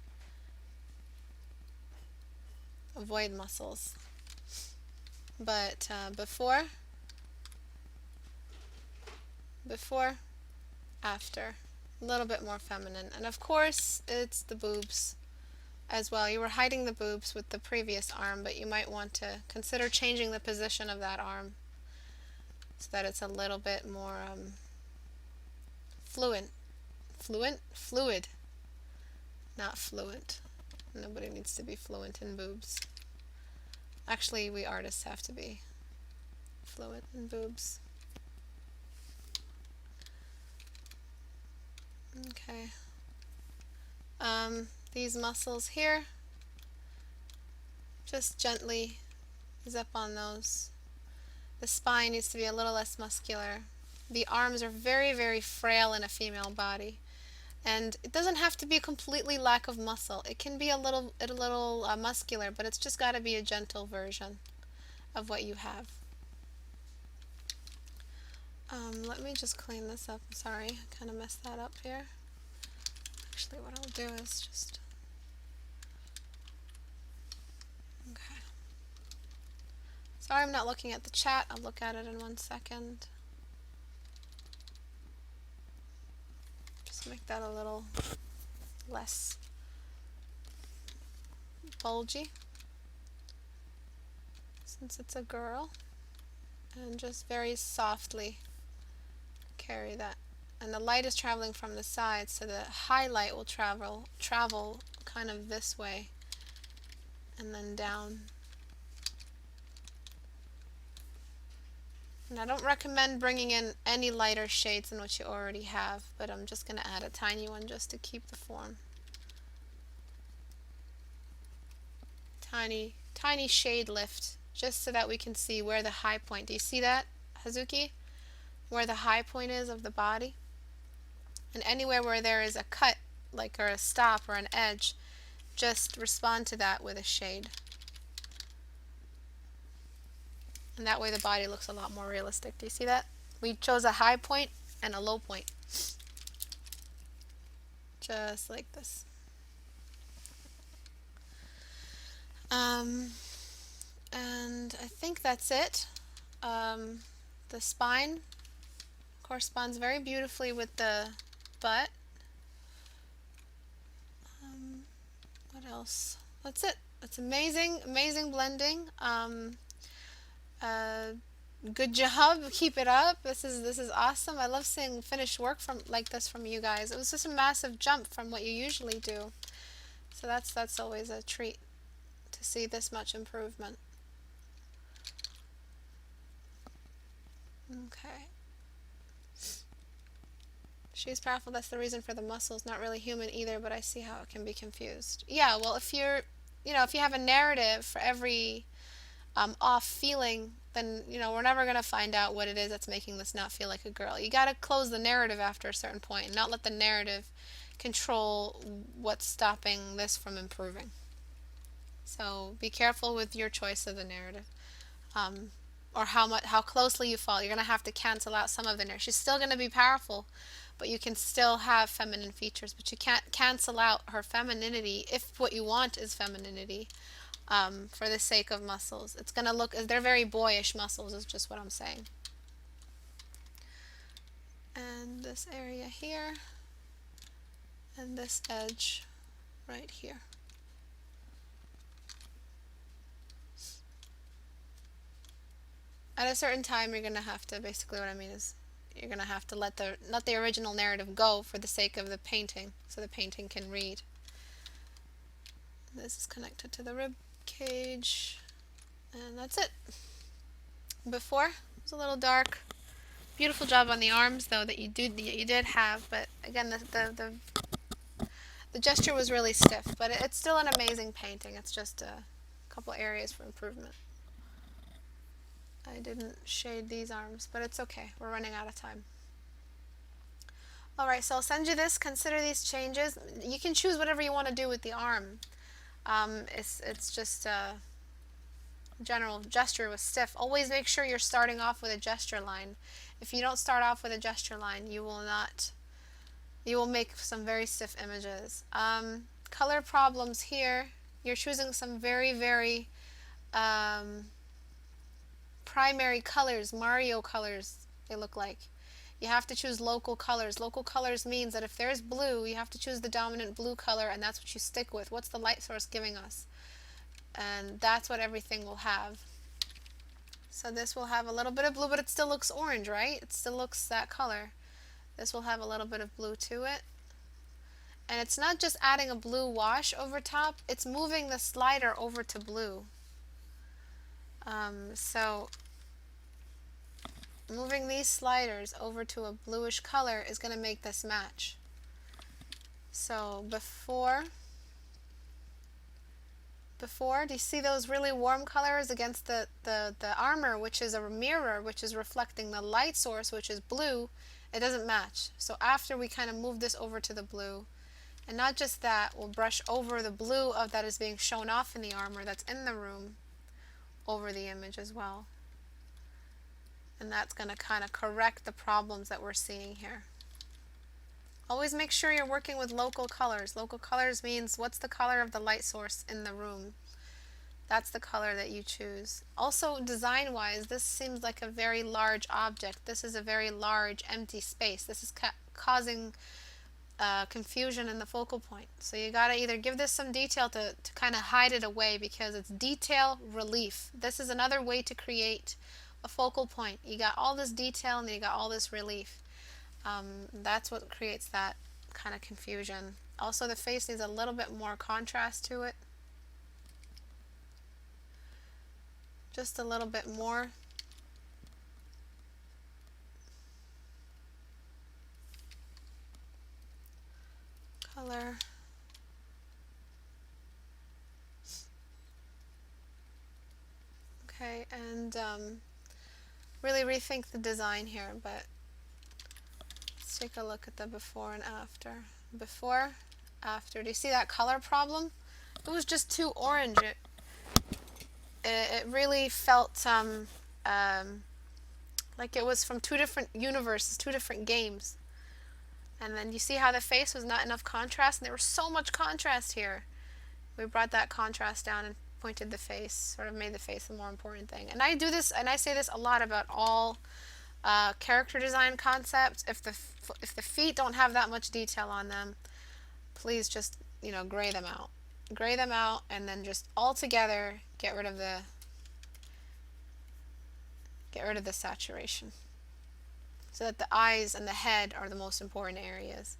Avoid muscles. But before, after. A little bit more feminine. And of course, it's the boobs as well. You were hiding the boobs with the previous arm, but you might want to consider changing the position of that arm so that it's a little bit more fluid, not fluent. Nobody needs to be fluent in boobs. Actually, we artists have to be fluent in boobs. Okay. These muscles here, just gently zip on those. The spine needs to be a little less muscular. The arms are very, very frail in a female body. And it doesn't have to be a completely lack of muscle. It can be a little muscular, but it's just got to be a gentle version of what you have. Let me just clean this up. Sorry, I kind of messed that up here. Actually, what I'll do is just... Okay. Sorry I'm not looking at the chat. I'll look at it in 1 second. Just make that a little less bulgy since it's a girl. And just very softly carry that. And the light is traveling from the side, so the highlight will travel kind of this way and then down. And I don't recommend bringing in any lighter shades than what you already have, but I'm just going to add a tiny one just to keep the form. Tiny, tiny shade lift, just so that we can see where the high point. Do you see that, Hazuki? Where the high point is of the body? And anywhere where there is a cut, like or a stop or an edge, just respond to that with a shade. And that way the body looks a lot more realistic. Do you see that? We chose a high point and a low point. Just like this. And I think that's it. The spine corresponds very beautifully with the butt. What else? That's it. It's amazing, amazing blending. Good job. Keep it up. This is awesome. I love seeing finished work from like this from you guys. It was just a massive jump from what you usually do. So that's always a treat to see this much improvement. Okay. She's powerful. That's the reason for the muscles. Not really human either, but I see how it can be confused. Yeah, well, if you're, if you have a narrative for every off feeling, then, we're never going to find out what it is that's making this not feel like a girl. You got to close the narrative after a certain point and not let the narrative control what's stopping this from improving. So be careful with your choice of the narrative. Or how closely you fall. You're going to have to cancel out some of the narrative. She's still going to be powerful, but you can still have feminine features, but you can't cancel out her femininity if what you want is femininity for the sake of muscles. It's going to look, they're very boyish muscles is just what I'm saying. And this area here, and this edge right here. At a certain time, you're going to have to, basically what I mean is, you're going to have to let the original narrative go for the sake of the painting, so the painting can read. This is connected to the rib cage, and that's it. Before, it was a little dark. Beautiful job on the arms, though, that you did have, but again, the gesture was really stiff, but it's still an amazing painting. It's just a couple areas for improvement. I didn't shade these arms, but it's okay. We're running out of time. Alright, so I'll send you this. Consider these changes. You can choose whatever you want to do with the arm. It's just a general gesture with stiff. Always make sure you're starting off with a gesture line. If you don't start off with a gesture line, you will make some very stiff images. Color problems here. You're choosing some very, very primary colors, Mario colors, they look like. You have to choose local colors. Local colors means that if there's blue, you have to choose the dominant blue color, and that's what you stick with. What's the light source giving us? And that's what everything will have. So this will have a little bit of blue, but it still looks orange, right? It still looks that color. This will have a little bit of blue to it. And it's not just adding a blue wash over top, it's moving the slider over to blue. So moving these sliders over to a bluish color is going to make this match. So before, do you see those really warm colors against the armor, which is a mirror, which is reflecting the light source, which is blue? It doesn't match. So after we kind of move this over to the blue, and not just that, we'll brush over the blue that is being shown off in the armor that's in the room over the image as well. And that's going to kind of correct the problems that we're seeing here. Always make sure you're working with local colors. Local colors means what's the color of the light source in the room. That's the color that you choose. Also, design-wise, this seems like a very large object. This is a very large empty space. This is causing confusion in the focal point. So you got to either give this some detail to kind of hide it away, because it's detail relief. This is another way to create a focal point. You got all this detail and then you got all this relief. That's what creates that kind of confusion. Also, the face needs a little bit more contrast to it. Just a little bit more. Color. Okay, and really rethink the design here, but let's take a look at the before and after. Before, after. Do you see that color problem? It was just too orange. It really felt like it was from two different universes, two different games. And then you see how the face was not enough contrast, and there was so much contrast here. We brought that contrast down and pointed the face, sort of made the face a more important thing. And I do this, and I say this a lot about all character design concepts. If the feet don't have that much detail on them, please just, gray them out. Gray them out, and then just all together get rid of the saturation, so that the eyes and the head are the most important areas.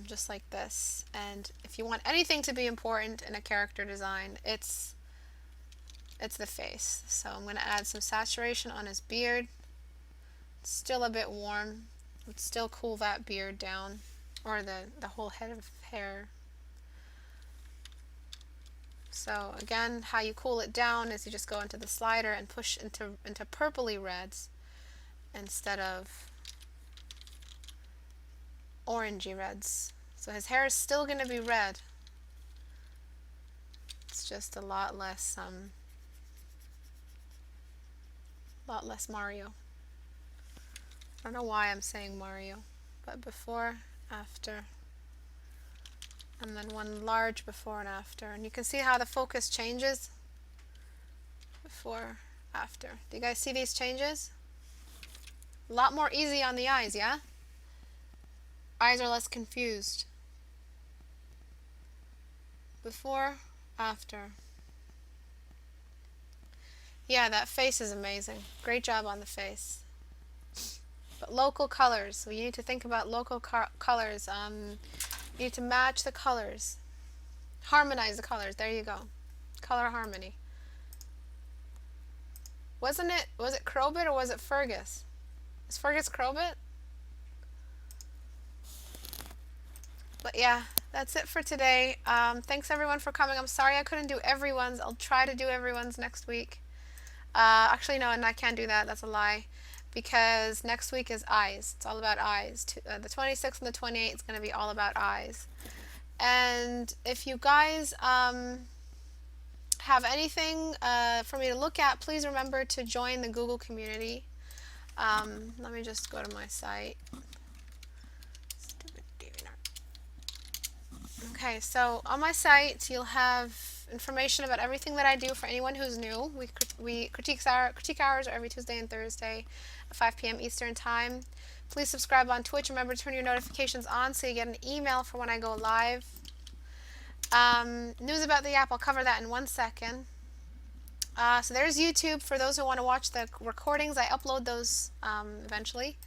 Just like this. And if you want anything to be important in a character design, it's the face. So I'm going to add some saturation on his beard. It's still a bit warm. Let's still cool that beard down, or the whole head of hair. So again, how you cool it down is you just go into the slider and push into purpley reds instead of orangey reds. So his hair is still going to be red. It's just a lot less Mario. I don't know why I'm saying Mario, but before, after, and then one large before and after. And you can see how the focus changes. Before, after. Do you guys see these changes? A lot more easy on the eyes, yeah? Eyes are less confused. Before, after. Yeah, that face is amazing. Great job on the face. But local colors. So you need to think about local colors. You need to match the colors. Harmonize the colors. There you go. Color harmony. Was it Crobit or was it Fergus? Is Fergus Crobit? But yeah, that's it for today. Thanks everyone for coming. I'm sorry I couldn't do everyone's. I'll try to do everyone's next week. Actually, no, and I can't do that. That's a lie. because next week is eyes. It's all about eyes. The 26th and the 28th is going to be all about eyes. And if you guys have anything for me to look at, please remember to join the Google community. Let me just go to my site. Okay, so on my site you'll have information about everything that I do for anyone who's new. Critique hours are every Tuesday and Thursday at 5 p.m. Eastern Time. Please subscribe on Twitch. Remember to turn your notifications on so you get an email for when I go live. News about the app, I'll cover that in 1 second. So there's YouTube for those who want to watch the recordings. I upload those eventually.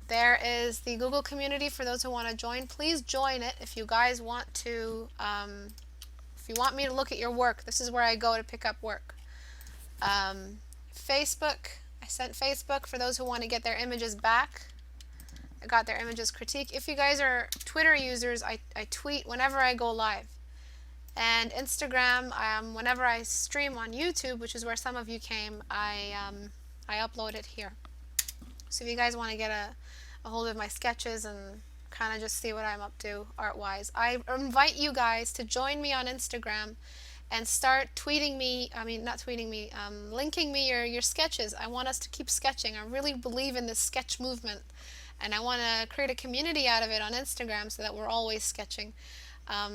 There is the Google community for those who want to join. Please join it if you guys want to, if you want me to look at your work. This is where I go to pick up work. Facebook, I sent Facebook for those who want to get their images back. I got their images critique. If you guys are Twitter users, I tweet whenever I go live. And Instagram, whenever I stream on YouTube, which is where some of you came, I upload it here. So if you guys want to get a hold of my sketches and kind of just see what I'm up to art-wise, I invite you guys to join me on Instagram and start tweeting me, linking me your sketches. I want us to keep sketching. I really believe in this sketch movement, and I want to create a community out of it on Instagram so that we're always sketching.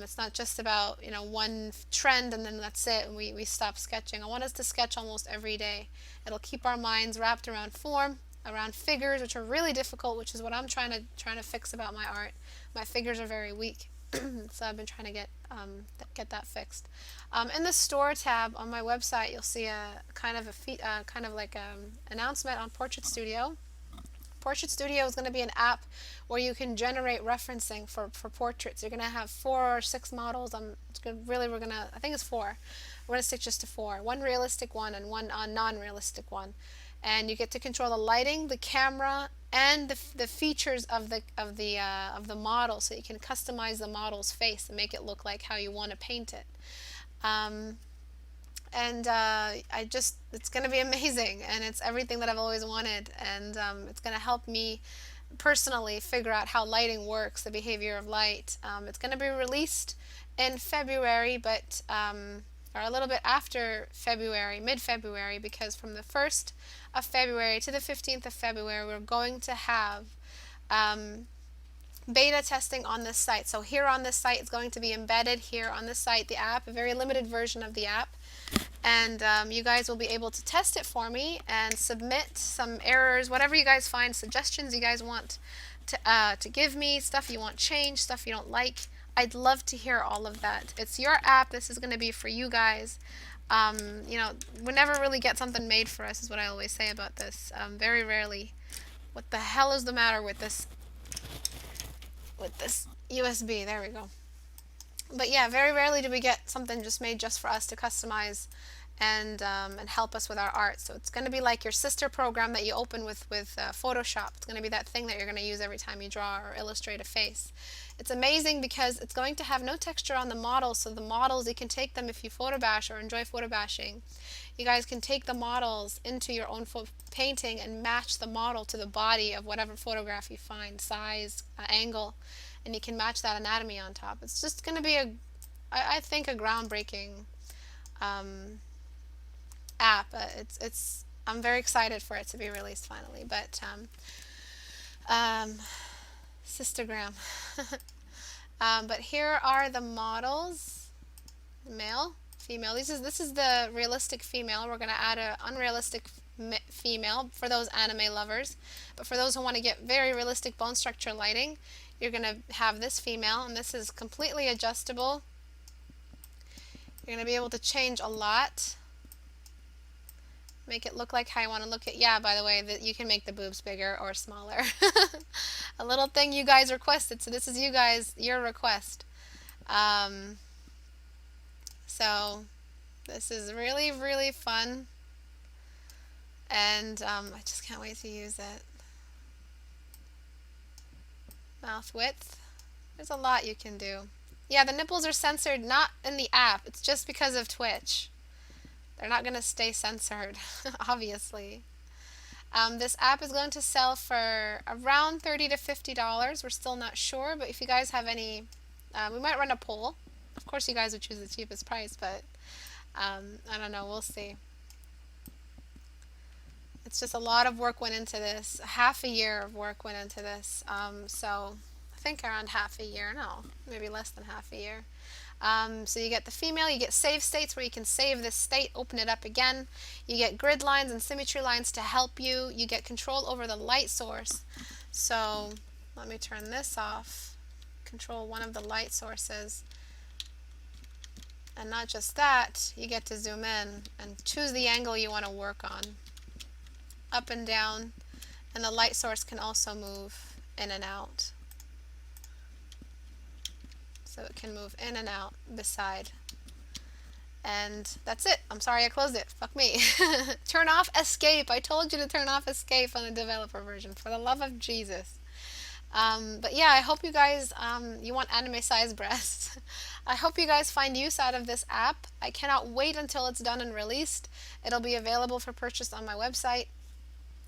It's not just about one trend and then that's it and we stop sketching. I want us to sketch almost every day. It'll keep our minds wrapped around form, around figures, which are really difficult, which is what I'm trying to fix about my art. My figures are very weak, so I've been trying to get that fixed. In the store tab on my website, you'll see a kind of like announcement on Portrait Studio. Portrait Studio is going to be an app where you can generate referencing for portraits. You're going to have 4 or 6 models. I think it's 4. We're going to stick just to 4. One realistic one and one non-realistic one. And you get to control the lighting, the camera, and the features of the model, so you can customize the model's face and make it look like how you want to paint it. It's going to be amazing, and it's everything that I've always wanted, and it's going to help me personally figure out how lighting works, the behavior of light. It's going to be released in February, or a little bit after February, mid-February, because from the 1st of February to the 15th of February, we're going to have beta testing on this site. So here on this site, it's going to be embedded here on this site, the app, a very limited version of the app. And you guys will be able to test it for me and submit some errors, whatever you guys find, suggestions you guys want to give me, stuff you want changed, stuff you don't like. I'd love to hear all of that. It's your app. This is going to be for you guys. We never really get something made for us, is what I always say about this. Very rarely. What the hell is the matter with this USB? There we go. But yeah, very rarely do we get something just made just for us to customize and help us with our art. So it's going to be like your sister program that you open with Photoshop. It's going to be that thing that you're going to use every time you draw or illustrate a face. It's amazing because it's going to have no texture on the models, so the models, you can take them if you photobash or enjoy photobashing. You guys can take the models into your own painting and match the model to the body of whatever photograph you find, size, angle, and you can match that anatomy on top. It's just going to be I think a groundbreaking app. I'm very excited for it to be released finally. But Sistergram. But here are the models. Male, female. This is the realistic female. We're going to add an unrealistic female for those anime lovers. But for those who want to get very realistic bone structure lighting, you're going to have this female, and this is completely adjustable. You're going to be able to change a lot. Make it look like how you want to look at. Yeah, by the way, that you can make the boobs bigger or smaller. A little thing you guys requested, so this is your request. So this is really, really fun, and I just can't wait to use it. Mouth width. There's a lot you can do. Yeah, the nipples are censored not in the app. It's just because of Twitch. They're not going to stay censored, obviously. This app is going to sell for around $30 to $50. We're still not sure, but if you guys have any, we might run a poll. Of course, you guys would choose the cheapest price, but I don't know. We'll see. It's just a lot of work went into this. Half a year of work went into this. So I think around half a year. No, maybe less than half a year. So you get the female, you get save states where you can save this state, open it up again. You get grid lines and symmetry lines to help you. You get control over the light source. So let me turn this off. Control one of the light sources. And not just that, you get to zoom in and choose the angle you want to work on. Up and down. And the light source can also move in and out. So it can move in and out beside. And that's it. I'm sorry I closed it. Fuck me. Turn off escape. I told you to turn off escape on the developer version, for the love of Jesus. But yeah, I hope you guys, you want anime size breasts. I hope you guys find use out of this app. I cannot wait until it's done and released. It'll be available for purchase on my website.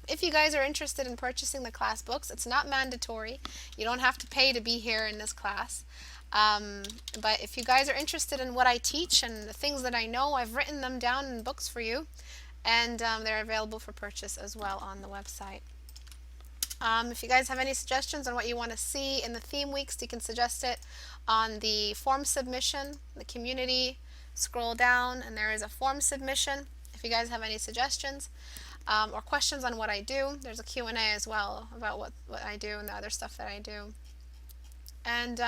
If you guys are interested in purchasing the class books, it's not mandatory. You don't have to pay to be here in this class. But if you guys are interested in what I teach and the things that I know, I've written them down in books for you, and they're available for purchase as well on the website. If you guys have any suggestions on what you want to see in the theme weeks, you can suggest it on the form submission, the community. Scroll down and there is a form submission. If you guys have any suggestions or questions on what I do, there's a Q&A as well about what I do and the other stuff that I do. And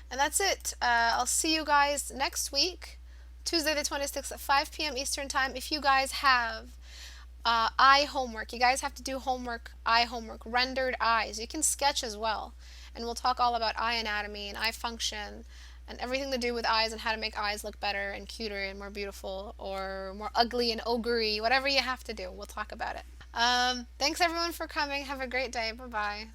that's it. I'll see you guys next week, Tuesday the 26th at 5 p.m. Eastern Time. If you guys have eye homework, you guys have to do homework, eye homework, rendered eyes. You can sketch as well. And we'll talk all about eye anatomy and eye function and everything to do with eyes and how to make eyes look better and cuter and more beautiful or more ugly and ogre-y, whatever you have to do. We'll talk about it. Thanks everyone for coming. Have a great day. Bye-bye.